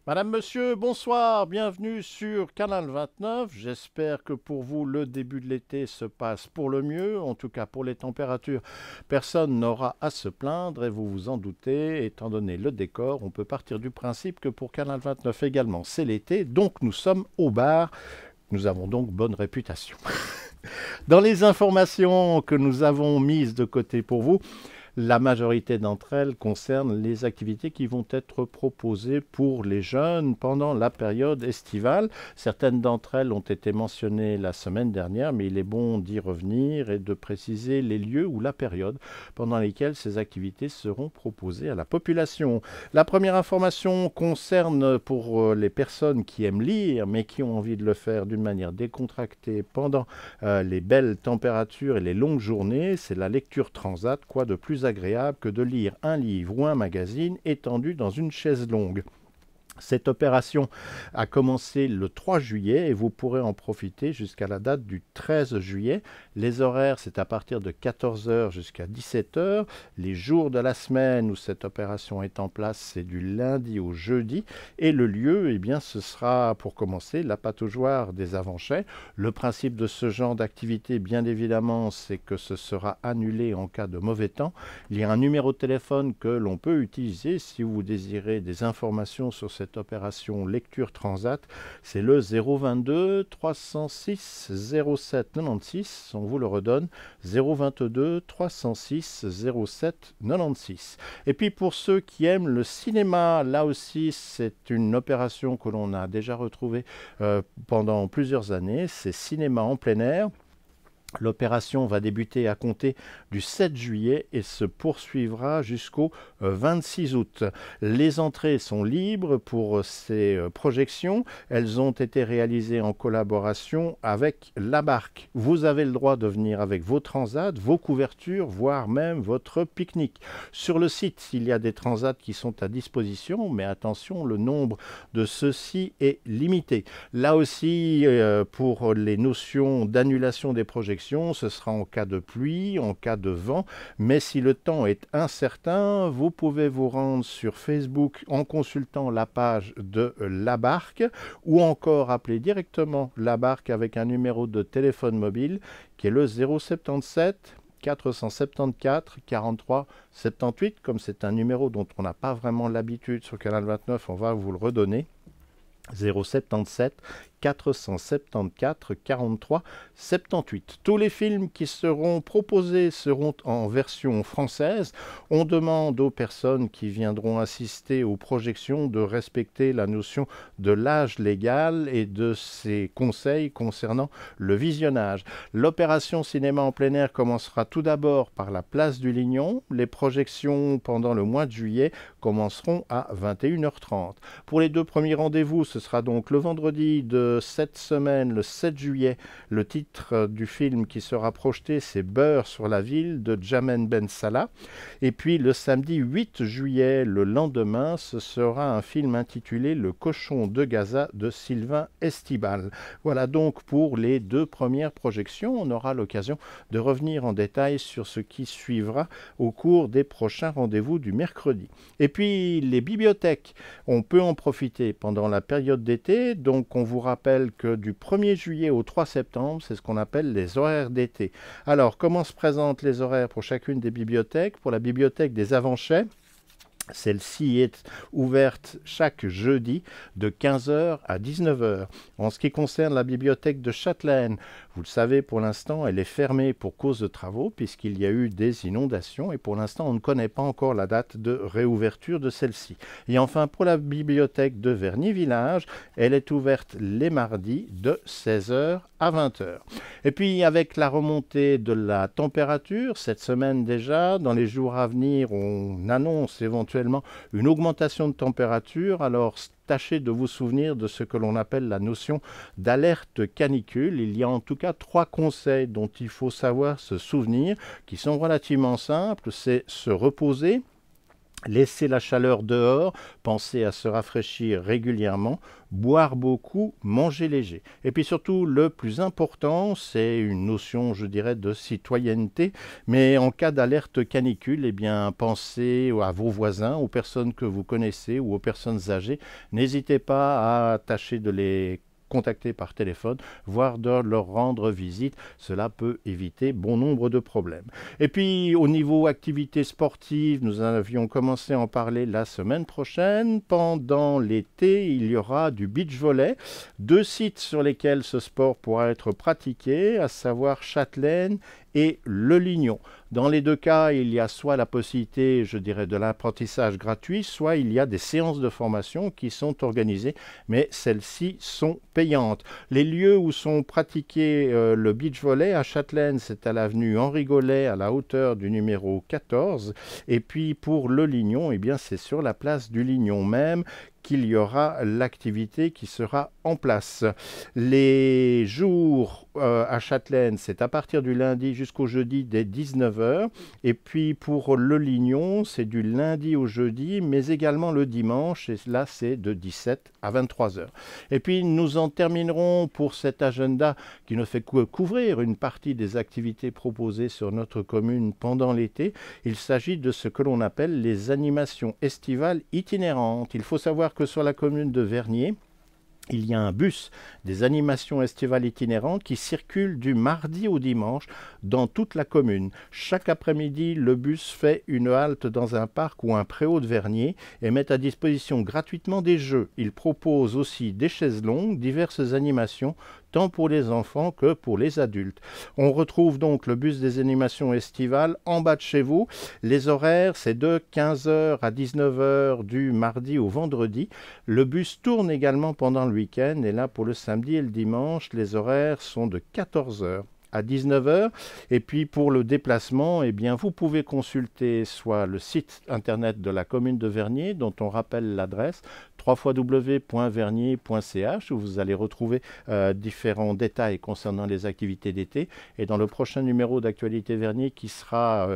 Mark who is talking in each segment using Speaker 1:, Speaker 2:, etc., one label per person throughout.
Speaker 1: Madame, monsieur, bonsoir, bienvenue sur Canal 29. J'espère que pour vous, le début de l'été se passe pour le mieux. En tout cas, pour les températures, personne n'aura à se plaindre et vous vous en doutez, étant donné le décor, on peut partir du principe que pour Canal 29 également, c'est l'été, donc nous sommes au bar. Nous avons donc bonne réputation. Dans les informations que nous avons mises de côté pour vous, la majorité d'entre elles concernent les activités qui vont être proposées pour les jeunes pendant la période estivale. Certaines d'entre elles ont été mentionnées la semaine dernière, mais il est bon d'y revenir et de préciser les lieux ou la période pendant lesquelles ces activités seront proposées à la population. La première information concerne pour les personnes qui aiment lire, mais qui ont envie de le faire d'une manière décontractée pendant les belles températures et les longues journées. C'est la lecture transat, quoi de plus agréable que de lire un livre ou un magazine étendu dans une chaise longue. Cette opération a commencé le 3 juillet et vous pourrez en profiter jusqu'à la date du 13 juillet. Les horaires, c'est à partir de 14 h jusqu'à 17 h. Les jours de la semaine où cette opération est en place, c'est du lundi au jeudi. Et le lieu, eh bien, ce sera pour commencer la pataugeoire des Avanchets. Le principe de ce genre d'activité, bien évidemment, c'est que ce sera annulé en cas de mauvais temps. Il y a un numéro de téléphone que l'on peut utiliser si vous désirez des informations sur cette opération lecture transat, c'est le 022 306 07 96. On vous le redonne, 022 306 07 96. Et puis pour ceux qui aiment le cinéma, là aussi c'est une opération que l'on a déjà retrouvée pendant plusieurs années, c'est cinéma en plein air. L'opération va débuter à compter du 7 juillet et se poursuivra jusqu'au 26 août. Les entrées sont libres pour ces projections. Elles ont été réalisées en collaboration avec La Barque. Vous avez le droit de venir avec vos transats, vos couvertures, voire même votre pique-nique. Sur le site, il y a des transats qui sont à disposition, mais attention, le nombre de ceux-ci est limité. Là aussi, pour les notions d'annulation des projections, ce sera en cas de pluie, en cas de vent, mais si le temps est incertain, vous pouvez vous rendre sur Facebook en consultant la page de La Barque ou encore appeler directement La Barque avec un numéro de téléphone mobile qui est le 077 474 43 78. Comme c'est un numéro dont on n'a pas vraiment l'habitude sur Canal 29, on va vous le redonner. 077 474 43 78. Tous les films qui seront proposés seront en version française. On demande aux personnes qui viendront assister aux projections de respecter la notion de l'âge légal et de ses conseils concernant le visionnage. L'opération cinéma en plein air commencera tout d'abord par la place du Lignon. Les projections pendant le mois de juillet commenceront à 21 h 30. Pour les deux premiers rendez-vous, ce sera donc le vendredi de cette semaine, le 7 juillet. Le titre du film qui sera projeté, c'est Beurre sur la ville de Jamen Ben Salah. Et puis le samedi 8 juillet, le lendemain, ce sera un film intitulé Le cochon de Gaza de Sylvain Estibal. Voilà donc pour les deux premières projections. On aura l'occasion de revenir en détail sur ce qui suivra au cours des prochains rendez-vous du mercredi. Et puis les bibliothèques, on peut en profiter pendant la période d'été. Donc on vous rappelle que du 1er juillet au 3 septembre, c'est ce qu'on appelle les horaires d'été. Alors comment se présentent les horaires pour chacune des bibliothèques? Pour la bibliothèque des Avanchets, celle-ci est ouverte chaque jeudi de 15 h à 19 h. En ce qui concerne la bibliothèque de Châtelaine, vous le savez, pour l'instant, elle est fermée pour cause de travaux puisqu'il y a eu des inondations et pour l'instant, on ne connaît pas encore la date de réouverture de celle-ci. Et enfin, pour la bibliothèque de Verny-Village, elle est ouverte les mardis de 16 h à 20 h. Et puis, avec la remontée de la température, cette semaine déjà, dans les jours à venir, on annonce éventuellement une augmentation de température. Alors, tâchez de vous souvenir de ce que l'on appelle la notion d'alerte canicule. Il y a en tout cas 3 conseils dont il faut savoir se souvenir, qui sont relativement simples. C'est se reposer, Laissez la chaleur dehors, pensez à se rafraîchir régulièrement, boire beaucoup, manger léger. Et puis surtout, le plus important, c'est une notion, je dirais, de citoyenneté. Mais en cas d'alerte canicule, eh bien, pensez à vos voisins, aux personnes que vous connaissez ou aux personnes âgées. N'hésitez pas à tâcher de les contacter par téléphone, voire de leur rendre visite. Cela peut éviter bon nombre de problèmes. Et puis, au niveau activités sportives, nous avions commencé à en parler la semaine prochaine. Pendant l'été, il y aura du beach volley. 2 sites sur lesquels ce sport pourra être pratiqué, à savoir Châtelaine et Le Lignon. Dans les 2 cas, il y a soit la possibilité, je dirais, de l'apprentissage gratuit, soit il y a des séances de formation qui sont organisées, mais celles-ci sont payantes. Les lieux où sont pratiqués le beach volley à Châtelaine, c'est à l'avenue Henri Gollet, à la hauteur du numéro 14. Et puis pour Le Lignon, eh bien, c'est sur la place du Lignon même qu'il y aura l'activité qui sera en place. Les jours à Châtelaine, c'est à partir du lundi jusqu'au jeudi dès 19h. Et puis pour Le Lignon, c'est du lundi au jeudi, mais également le dimanche. Et là, c'est de 17 à 23h. Et puis nous en terminerons pour cet agenda qui ne fait que couvrir une partie des activités proposées sur notre commune pendant l'été. Il s'agit de ce que l'on appelle les animations estivales itinérantes. Il faut savoir que sur la commune de Vernier, il y a un bus des animations estivales itinérantes qui circule du mardi au dimanche dans toute la commune. Chaque après-midi, le bus fait une halte dans un parc ou un préau de Vernier et met à disposition gratuitement des jeux. Il propose aussi des chaises longues, diverses animations, tant pour les enfants que pour les adultes. On retrouve donc le bus des animations estivales en bas de chez vous. Les horaires, c'est de 15h à 19h du mardi au vendredi. Le bus tourne également pendant le week-end et là pour le samedi et le dimanche, les horaires sont de 14h à 19h. Et puis pour le déplacement, eh bien, vous pouvez consulter soit le site internet de la commune de Vernier, dont on rappelle l'adresse, www.vernier.ch, où vous allez retrouver différents détails concernant les activités d'été. Et dans le prochain numéro d'Actualité Vernier qui sera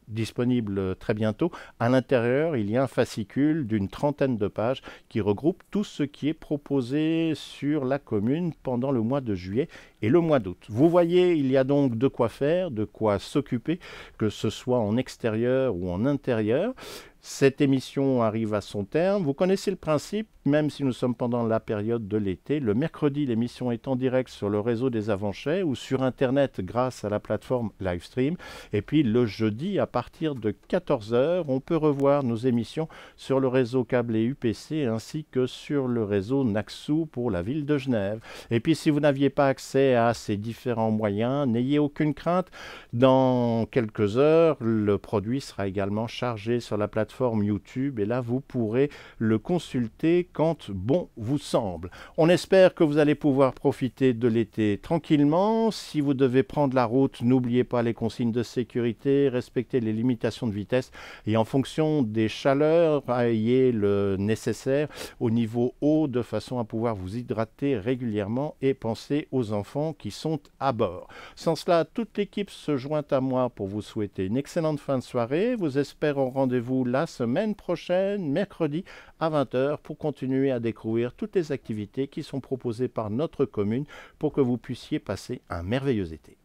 Speaker 1: disponible très bientôt, à l'intérieur, il y a un fascicule d'une 30aine de pages qui regroupe tout ce qui est proposé sur la commune pendant le mois de juillet et le mois d'août. Vous voyez, il y a donc de quoi faire, de quoi s'occuper, que ce soit en extérieur ou en intérieur. Cette émission arrive à son terme. Vous connaissez le principe, même si nous sommes pendant la période de l'été. Le mercredi, l'émission est en direct sur le réseau des Avanchais ou sur Internet grâce à la plateforme Livestream. Et puis le jeudi, à partir de 14h, on peut revoir nos émissions sur le réseau câblé UPC ainsi que sur le réseau Naxou pour la ville de Genève. Et puis si vous n'aviez pas accès à ces différents moyens, n'ayez aucune crainte. Dans quelques heures, le produit sera également chargé sur la plateforme YouTube et là vous pourrez le consulter quand bon vous semble. On espère que vous allez pouvoir profiter de l'été tranquillement. Si vous devez prendre la route, n'oubliez pas les consignes de sécurité, respectez les limitations de vitesse et en fonction des chaleurs, ayez le nécessaire au niveau eau de façon à pouvoir vous hydrater régulièrement et pensez aux enfants qui sont à bord. Sans cela, toute l'équipe se joint à moi pour vous souhaiter une excellente fin de soirée. Vous espère au rendez-vous la semaine prochaine, mercredi à 20h, pour continuer à découvrir toutes les activités qui sont proposées par notre commune pour que vous puissiez passer un merveilleux été.